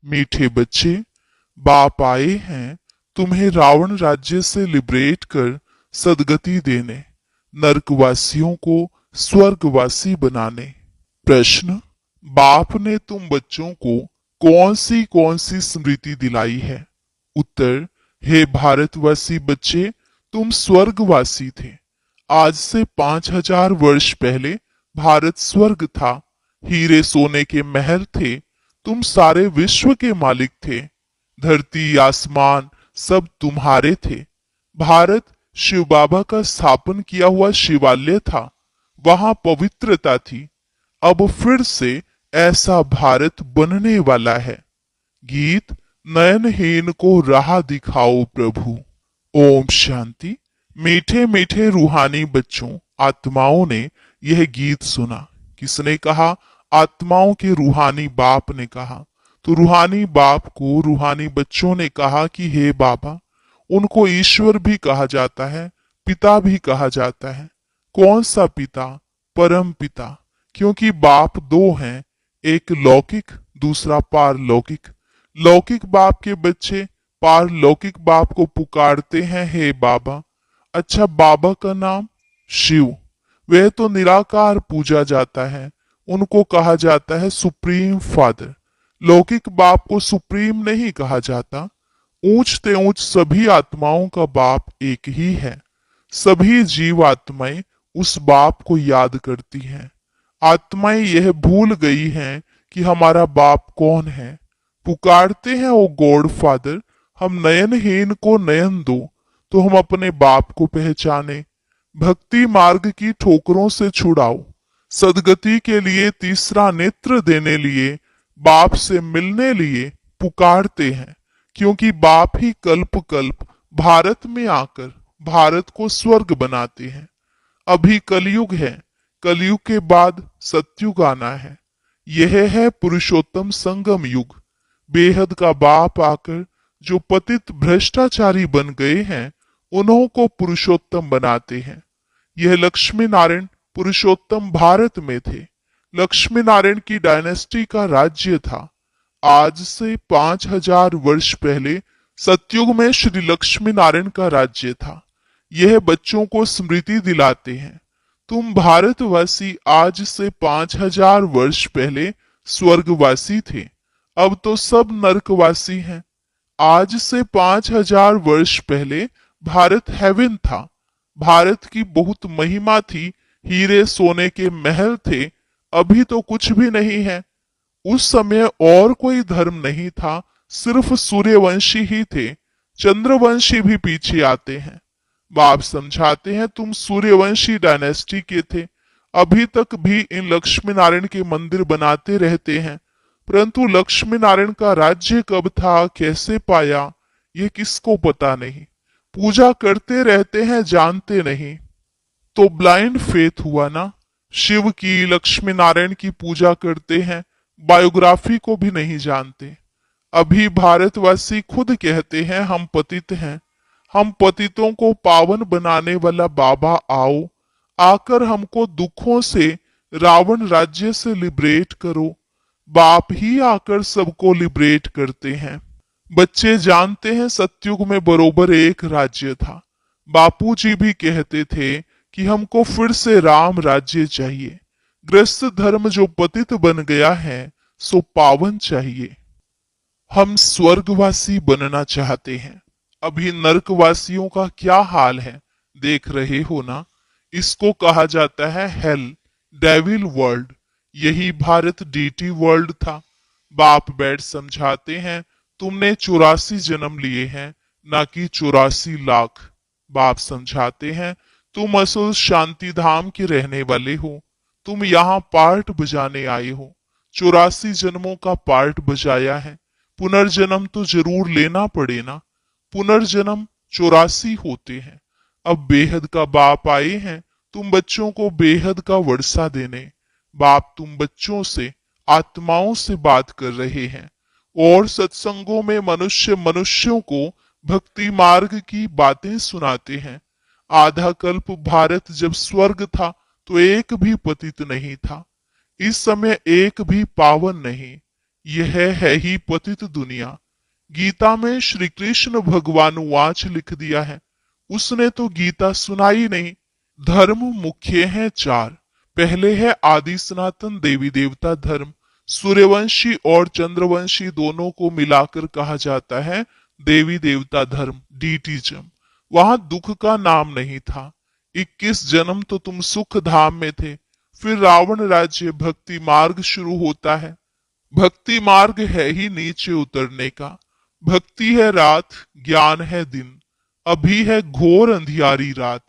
मीठे बच्चे, बाप आए हैं तुम्हें रावण राज्य से लिबरेट कर सदगति देने, नरकवासियों को स्वर्गवासी बनाने। प्रश्न, बाप ने तुम बच्चों को कौन सी स्मृति दिलाई है? उत्तर, हे भारतवासी बच्चे, तुम स्वर्गवासी थे। आज से 5000 वर्ष पहले भारत स्वर्ग था। हीरे सोने के महल थे। तुम सारे विश्व के मालिक थे। धरती आसमान सब तुम्हारे थे। भारत शिव बाबा का स्थापन किया हुआ शिवालय था। वहां पवित्रता थी। अब फिर से ऐसा भारत बनने वाला है। गीत, नयनहीन को राह दिखाओ प्रभु। ओम शांति। मीठे मीठे रूहानी बच्चों, आत्माओं ने यह गीत सुना। किसने कहा? आत्माओं के रूहानी बाप ने कहा। तो रूहानी बाप को रूहानी बच्चों ने कहा कि हे बाबा, उनको ईश्वर भी कहा जाता है, पिता भी कहा जाता है। कौन सा पिता? परम पिता। क्योंकि बाप दो हैं, एक लौकिक, दूसरा पारलौकिक। लौकिक बाप के बच्चे पारलौकिक बाप को पुकारते हैं, हे बाबा। अच्छा, बाबा का नाम शिव। वह तो निराकार पूजा जाता है। उनको कहा जाता है सुप्रीम फादर। लौकिक बाप को सुप्रीम नहीं कहा जाता। ऊंचते ऊंच सभी आत्माओं का बाप एक ही है। सभी जीव आत्माएं उस बाप को याद करती हैं। आत्माएं यह भूल गई हैं कि हमारा बाप कौन है। पुकारते हैं, ओ गॉड फादर, हम नयनहीन को नयन दो तो हम अपने बाप को पहचाने। भक्ति मार्ग की ठोकरों से छुड़ाओ। सदगति के लिए तीसरा नेत्र देने लिए, बाप से मिलने लिए पुकारते हैं। क्योंकि बाप ही कल्प कल्प भारत में आकर भारत को स्वर्ग बनाते हैं। अभी कलयुग है। कलयुग के बाद सतयुग आना है। यह है पुरुषोत्तम संगम युग। बेहद का बाप आकर जो पतित भ्रष्टाचारी बन गए हैं, उन्हों को पुरुषोत्तम बनाते हैं। यह लक्ष्मी नारायण पुरुषोत्तम भारत में थे। लक्ष्मी नारायण की डायनेस्टी का राज्य था। आज से 5000 वर्ष पहले सतयुग में श्री लक्ष्मी नारायण का राज्य था। यह बच्चों को स्मृति दिलाते हैं। तुम भारतवासी आज से 5000 वर्ष पहले स्वर्गवासी थे। अब तो सब नरकवासी हैं। आज से 5000 वर्ष पहले भारत हेवन था। भारत की बहुत महिमा थी। हीरे सोने के महल थे। अभी तो कुछ भी नहीं है। उस समय और कोई धर्म नहीं था, सिर्फ सूर्यवंशी ही थे। चंद्रवंशी भी पीछे आते हैं। बाप समझाते हैं, तुम सूर्यवंशी डायनेस्टी के थे। अभी तक भी इन लक्ष्मी नारायण के मंदिर बनाते रहते हैं, परंतु लक्ष्मी नारायण का राज्य कब था, कैसे पाया, ये किसको पता नहीं। पूजा करते रहते हैं, जानते नहीं। तो ब्लाइंड फेथ हुआ ना। शिव की, लक्ष्मी नारायण की पूजा करते हैं, बायोग्राफी को भी नहीं जानते। अभी भारतवासी खुद कहते हैं हम पतित हैं। हम पतितों को पावन बनाने वाला बाबा आओ, आकर हमको दुखों से, रावण राज्य से लिबरेट करो। बाप ही आकर सबको लिबरेट करते हैं। बच्चे जानते हैं सतयुग में बरोबर एक राज्य था। बापूजी भी कहते थे कि हमको फिर से राम राज्य चाहिए। गृहस्थ धर्म जो पतित बन गया है, सो पावन चाहिए। हम स्वर्गवासी बनना चाहते हैं। अभी नरकवासियों का क्या हाल है, देख रहे हो ना। इसको कहा जाता है हेल, डेविल वर्ल्ड। यही भारत डीटी वर्ल्ड था। बाप बैठ समझाते हैं, तुमने 84 जन्म लिए हैं, ना कि 84 लाख। बाप समझाते हैं, तुम असल शांति धाम के रहने वाले हो। तुम यहाँ पार्ट बजाने आए हो। 84 जन्मों का पार्ट बजाया है। पुनर्जन्म तो जरूर लेना पड़े ना। पुनर्जन्म 84 होते हैं। अब बेहद का बाप आए हैं तुम बच्चों को बेहद का वर्षा देने। बाप तुम बच्चों से, आत्माओं से बात कर रहे हैं और सत्संगों में मनुष्य मनुष्यों को भक्ति मार्ग की बातें सुनाते हैं। आधा कल्प भारत जब स्वर्ग था तो एक भी पतित नहीं था। इस समय एक भी पावन नहीं। यह है ही पतित दुनिया। गीता में श्री कृष्ण भगवान वाच लिख दिया है, उसने तो गीता सुनाई नहीं। धर्म मुख्य हैं चार। पहले है आदि सनातन देवी देवता धर्म। सूर्यवंशी और चंद्रवंशी दोनों को मिलाकर कहा जाता है देवी देवता धर्म, डीटीजम। वहां दुख का नाम नहीं था। 21 जन्म तो तुम सुख धाम में थे। फिर रावण राज्य भक्ति मार्ग शुरू होता है। भक्ति मार्ग है ही नीचे उतरने का। भक्ति है रात, ज्ञान है दिन। अभी है घोर अंधियारी रात।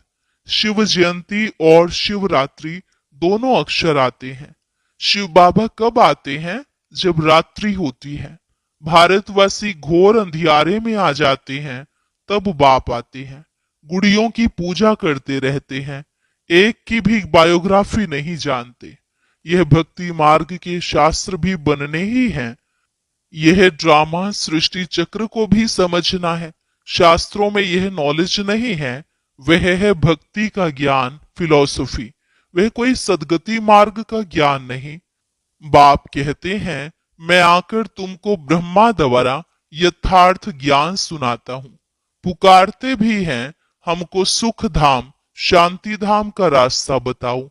शिव जयंती और शिवरात्रि दोनों अक्षर आते हैं। शिव बाबा कब आते हैं? जब रात्रि होती है। भारतवासी घोर अंधियारे में आ जाते हैं, तब बाप आते हैं। गुड़ियों की पूजा करते रहते हैं, एक की भी बायोग्राफी नहीं जानते। यह भक्ति मार्ग के शास्त्र भी बनने ही हैं। यह ड्रामा सृष्टि चक्र को भी समझना है। शास्त्रों में यह नॉलेज नहीं है, वह है भक्ति का ज्ञान, फिलॉसफी। वह कोई सदगति मार्ग का ज्ञान नहीं। बाप कहते हैं, मैं आकर तुमको ब्रह्मा द्वारा यथार्थ ज्ञान सुनाता हूं। पुकारते भी हैं, हमको सुख धाम, शांति धाम का रास्ता बताओ।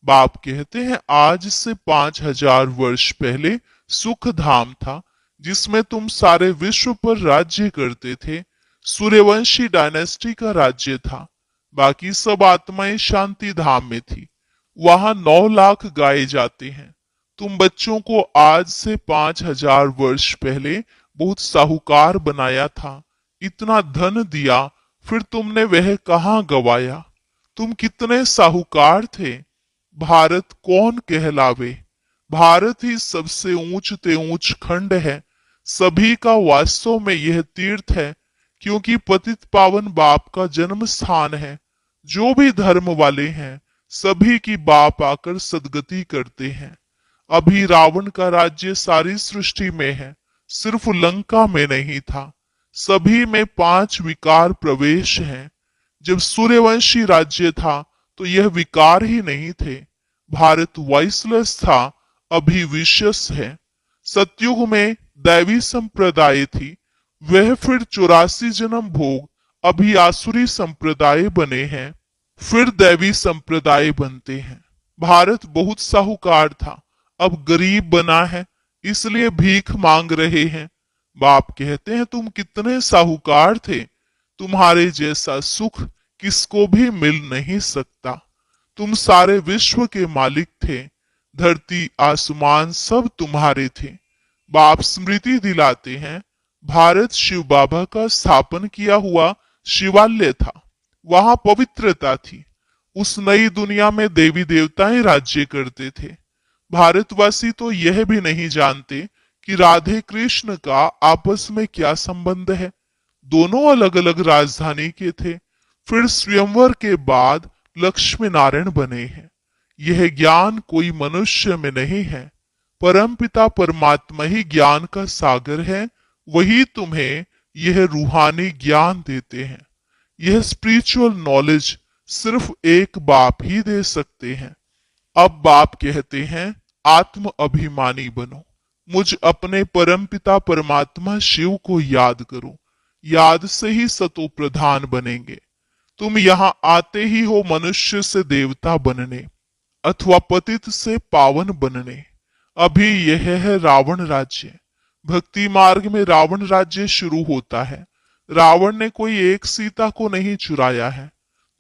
बाप कहते हैं, आज से 5000 वर्ष पहले सुख धाम था, जिसमें तुम सारे विश्व पर राज्य करते थे। सूर्यवंशी डायनेस्टी का राज्य था। बाकी सब आत्माएं शांति धाम में थी। वहां 9 लाख गाए जाते हैं। तुम बच्चों को आज से 5000 वर्ष पहले बहुत साहूकार बनाया था, इतना धन दिया, फिर तुमने वह कहां गवाया? तुम कितने साहूकार थे। भारत कौन कहलावे? भारत ही सबसे ऊंच ते ऊंच खंड है। सभी का वास्तव में यह तीर्थ है, क्योंकि पतित पावन बाप का जन्म स्थान है। जो भी धर्म वाले हैं, सभी की बाप आकर सदगति करते हैं। अभी रावण का राज्य सारी सृष्टि में है, सिर्फ लंका में नहीं था। सभी में 5 विकार प्रवेश हैं। जब सूर्यवंशी राज्य था तो यह विकार ही नहीं थे। भारत वॉइसलेस था, अभी विशस है। सतयुग में दैवी संप्रदाय थी, वह फिर 84 जन्म भोग, अभी आसुरी संप्रदाय बने हैं, फिर दैवी संप्रदाय बनते हैं। भारत बहुत साहूकार था, अब गरीब बना है, इसलिए भीख मांग रहे हैं। बाप कहते हैं, तुम कितने साहूकार थे, तुम्हारे जैसा सुख किसको भी मिल नहीं सकता। तुम सारे विश्व के मालिक थे, धरती आसमान सब तुम्हारे थे। बाप स्मृति दिलाते हैं, भारत शिव बाबा का स्थापन किया हुआ शिवालय था, वहां पवित्रता थी। उस नई दुनिया में देवी देवताएं राज्य करते थे। भारतवासी तो यह भी नहीं जानते कि राधे कृष्ण का आपस में क्या संबंध है। दोनों अलग अलग राजधानी के थे, फिर स्वयंवर के बाद लक्ष्मी नारायण बने हैं। यह ज्ञान कोई मनुष्य में नहीं है, परमपिता परमात्मा ही ज्ञान का सागर है। वही तुम्हें यह रूहानी ज्ञान देते हैं। यह स्पिरिचुअल नॉलेज सिर्फ एक बाप ही दे सकते हैं। अब बाप कहते हैं, आत्म अभिमानी बनो, मुझ अपने परमपिता परमात्मा शिव को याद करो। याद से ही सतो प्रधान बनेंगे। तुम यहाँ आते ही हो मनुष्य से देवता बनने, अथवा पतित से पावन बनने। अभी यह है रावण राज्य। भक्ति मार्ग में रावण राज्य शुरू होता है। रावण ने कोई एक सीता को नहीं चुराया है।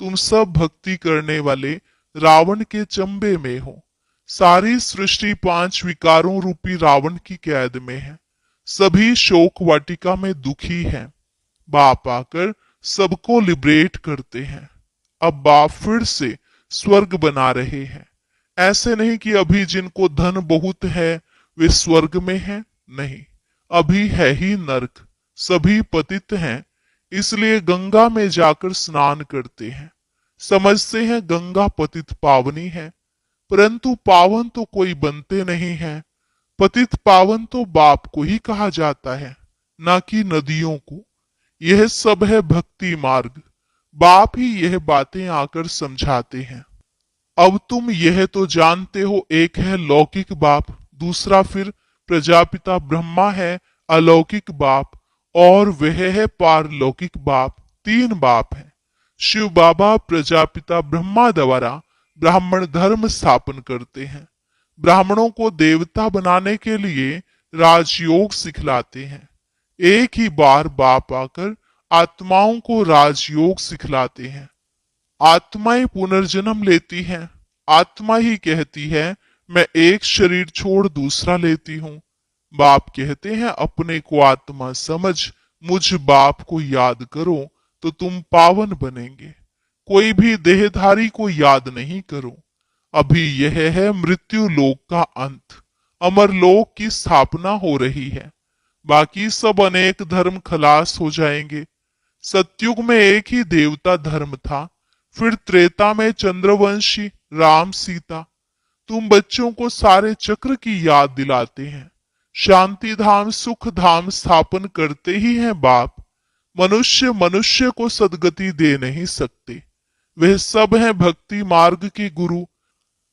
तुम सब भक्ति करने वाले रावण के चंबे में हो। सारी सृष्टि 5 विकारों रूपी रावण की कैद में है। सभी शोक वाटिका में दुखी हैं। बाप आकर सबको लिबरेट करते हैं। अब बाप फिर से स्वर्ग बना रहे हैं। ऐसे नहीं कि अभी जिनको धन बहुत है वे स्वर्ग में हैं, नहीं, अभी है ही नरक। सभी पतित हैं, इसलिए गंगा में जाकर स्नान करते हैं। समझते हैं गंगा पतित पावनी है, परंतु पावन तो कोई बनते नहीं है। पतित पावन तो बाप को ही कहा जाता है, ना कि नदियों को। यह सब है भक्ति मार्ग। बाप ही यह बातें आकर समझाते हैं। अब तुम यह तो जानते हो, एक है लौकिक बाप, दूसरा फिर प्रजापिता ब्रह्मा है अलौकिक बाप और वह है पारलौकिक बाप। तीन बाप हैं। शिव बाबा प्रजापिता ब्रह्मा द्वारा ब्राह्मण धर्म स्थापन करते हैं। ब्राह्मणों को देवता बनाने के लिए राजयोग सिखलाते हैं। एक ही बार बाप आकर आत्माओं को राजयोग सिखलाते हैं। आत्माएं पुनर्जन्म लेती हैं। आत्मा ही कहती है मैं एक शरीर छोड़ दूसरा लेती हूँ। बाप कहते हैं अपने को आत्मा समझ, मुझ बाप को याद करो तो तुम पावन बनेंगे। कोई भी देहधारी को याद नहीं करो। अभी यह है मृत्यु लोक का अंत। अमर लोक की स्थापना हो रही है। बाकी सब अनेक धर्म खलास हो जाएंगे। सतयुग में एक ही देवता धर्म था। फिर त्रेता में चंद्रवंशी राम सीता। तुम बच्चों को सारे चक्र की याद दिलाते हैं। शांति धाम सुख धाम स्थापन करते ही हैं बाप। मनुष्य मनुष्य को सदगति दे नहीं सकते। वह सब हैं भक्ति मार्ग के गुरु।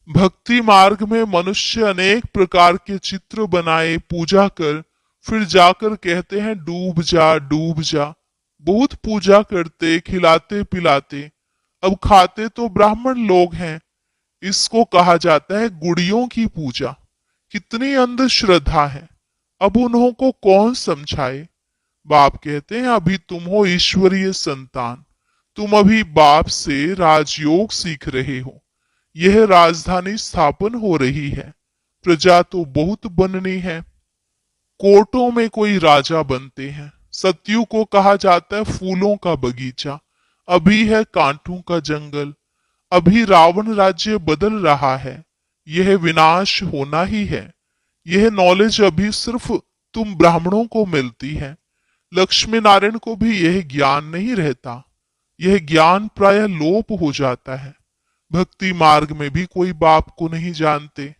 भक्ति मार्ग में मनुष्य अनेक प्रकार के चित्र बनाए पूजा कर फिर जाकर कहते हैं डूब जा डूब जा। बहुत पूजा करते खिलाते पिलाते, अब खाते तो ब्राह्मण लोग हैं। इसको कहा जाता है गुड़ियों की पूजा। कितनी अंधश्रद्धा है। अब उन्हों को कौन समझाए। बाप कहते हैं अभी तुम हो ईश्वरीय संतान। तुम अभी बाप से राजयोग सीख रहे हो। यह राजधानी स्थापन हो रही है। प्रजा तो बहुत बननी है। कोर्टों में कोई राजा बनते हैं। सतयुग को कहा जाता है फूलों का बगीचा। अभी है कांटों का जंगल। अभी रावण राज्य बदल रहा है। यह विनाश होना ही है। यह नॉलेज अभी सिर्फ तुम ब्राह्मणों को मिलती है। लक्ष्मी नारायण को भी यह ज्ञान नहीं रहता। यह ज्ञान प्राय लोप हो जाता है। भक्ति मार्ग में भी कोई बाप को नहीं जानते।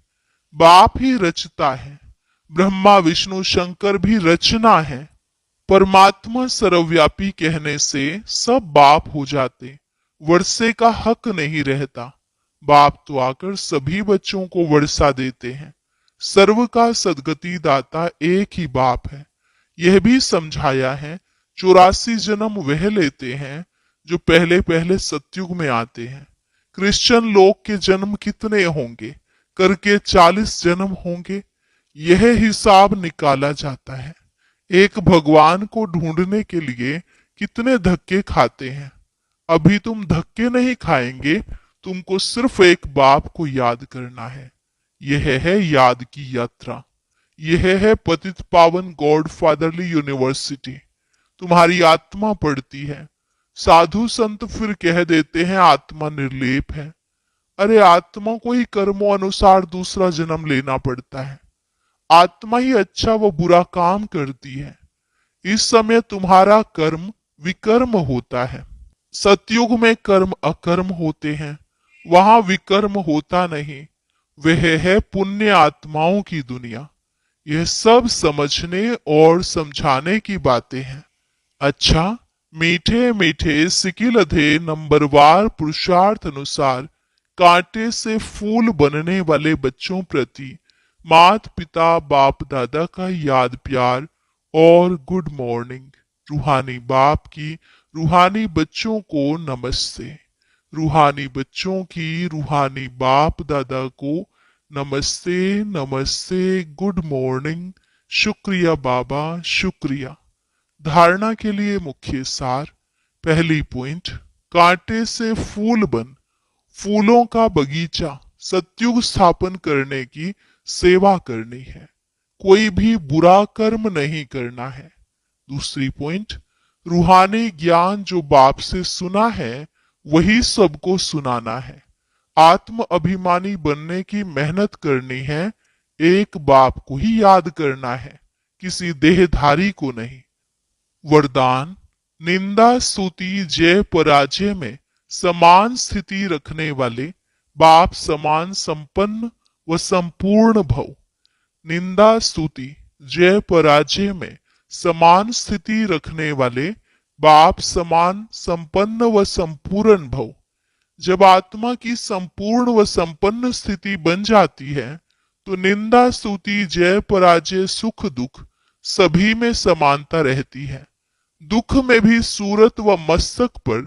बाप ही रचता है। ब्रह्मा विष्णु शंकर भी रचना है। परमात्मा सर्वव्यापी कहने से सब बाप हो जाते। वर्षे का हक नहीं रहता। बाप तो आकर सभी बच्चों को वर्षा देते हैं। सर्व का सदगति दाता एक ही बाप है। यह भी समझाया है 84 जन्म वह लेते हैं जो पहले पहले सतयुग में आते हैं। क्रिश्चियन लोग के जन्म कितने होंगे करके 40 जन्म होंगे। यह हिसाब निकाला जाता है। एक भगवान को ढूंढने के लिए कितने धक्के खाते हैं। अभी तुम धक्के नहीं खाएंगे। तुमको सिर्फ एक बाप को याद करना है। यह है याद की यात्रा। यह है पतित पावन गॉड फादरली यूनिवर्सिटी। तुम्हारी आत्मा पढ़ती है। साधु संत फिर कह देते हैं आत्मा निर्लेप है। अरे आत्मा को ही कर्मों अनुसार दूसरा जन्म लेना पड़ता है। आत्मा ही अच्छा व बुरा काम करती है। इस समय तुम्हारा कर्म विकर्म होता है। सतयुग में कर्म अकर्म होते हैं। वहां विकर्म होता नहीं। वह है पुण्य आत्माओं की दुनिया। यह सब समझने और समझाने की बातें हैं। अच्छा, मीठे मीठे सिकिलधे नंबरवार पुरुषार्थ अनुसार कांटे से फूल बनने वाले बच्चों प्रति मात पिता बाप दादा का याद प्यार और गुड मॉर्निंग। रूहानी बाप की रूहानी बच्चों को नमस्ते। रूहानी बच्चों की रूहानी बाप दादा को नमस्ते नमस्ते गुड मॉर्निंग। शुक्रिया बाबा शुक्रिया। धारणा के लिए मुख्य सार। पहली पॉइंट, कांटे से फूल बन, फूलों का बगीचा सतयुग स्थापन करने की सेवा करनी है। कोई भी बुरा कर्म नहीं करना है। दूसरी पॉइंट, रूहानी ज्ञान जो बाप से सुना है वही सबको सुनाना है। आत्म अभिमानी बनने की मेहनत करनी है। एक बाप को ही याद करना है, किसी देहधारी को नहीं। वरदान, निंदा स्तुति जय पराजय में समान स्थिति रखने वाले बाप समान संपन्न व संपूर्ण भव। निंदा स्तुति जय पराजय में समान स्थिति रखने वाले बाप समान संपन्न व संपूर्ण भव। जब आत्मा की संपूर्ण व संपन्न स्थिति बन जाती है तो निंदा स्तुति जय पराजय सुख दुख सभी में समानता रहती है। दुख में भी सूरत व मस्तक पर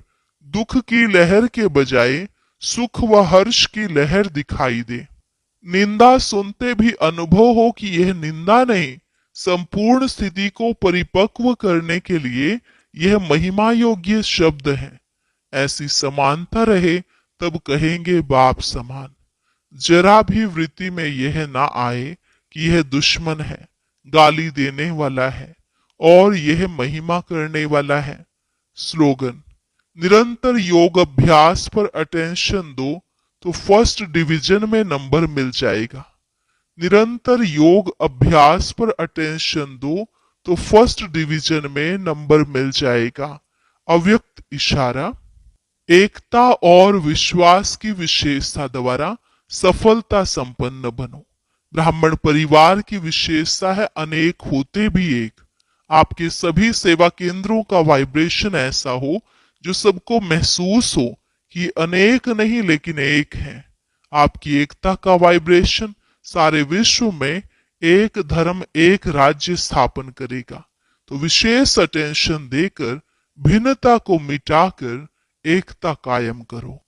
दुख की लहर के बजाय सुख व हर्ष की लहर दिखाई दे। निंदा सुनते भी अनुभव हो कि यह निंदा नहीं, संपूर्ण स्थिति को परिपक्व करने के लिए यह महिमा योग्य शब्द है। ऐसी समानता रहे तब कहेंगे बाप समान। जरा भी वृत्ति में यह ना आए कि यह दुश्मन है, गाली देने वाला है और यह महिमा करने वाला है। स्लोगन: निरंतर योग अभ्यास पर अटेंशन दो तो फर्स्ट डिवीजन में नंबर मिल जाएगा। निरंतर योग अभ्यास पर अटेंशन दो तो फर्स्ट डिवीजन में नंबर मिल जाएगा। अव्यक्त इशारा: एकता और विश्वास की विशेषता द्वारा सफलता संपन्न बनो। ब्राह्मण परिवार की विशेषता है अनेक होते भी एक। आपके सभी सेवा केंद्रों का वाइब्रेशन ऐसा हो जो सबको महसूस हो कि अनेक नहीं लेकिन एक है। आपकी एकता का वाइब्रेशन सारे विश्व में एक धर्म एक राज्य स्थापन करेगा। तो विशेष अटेंशन देकर भिन्नता को मिटाकर एकता कायम करो।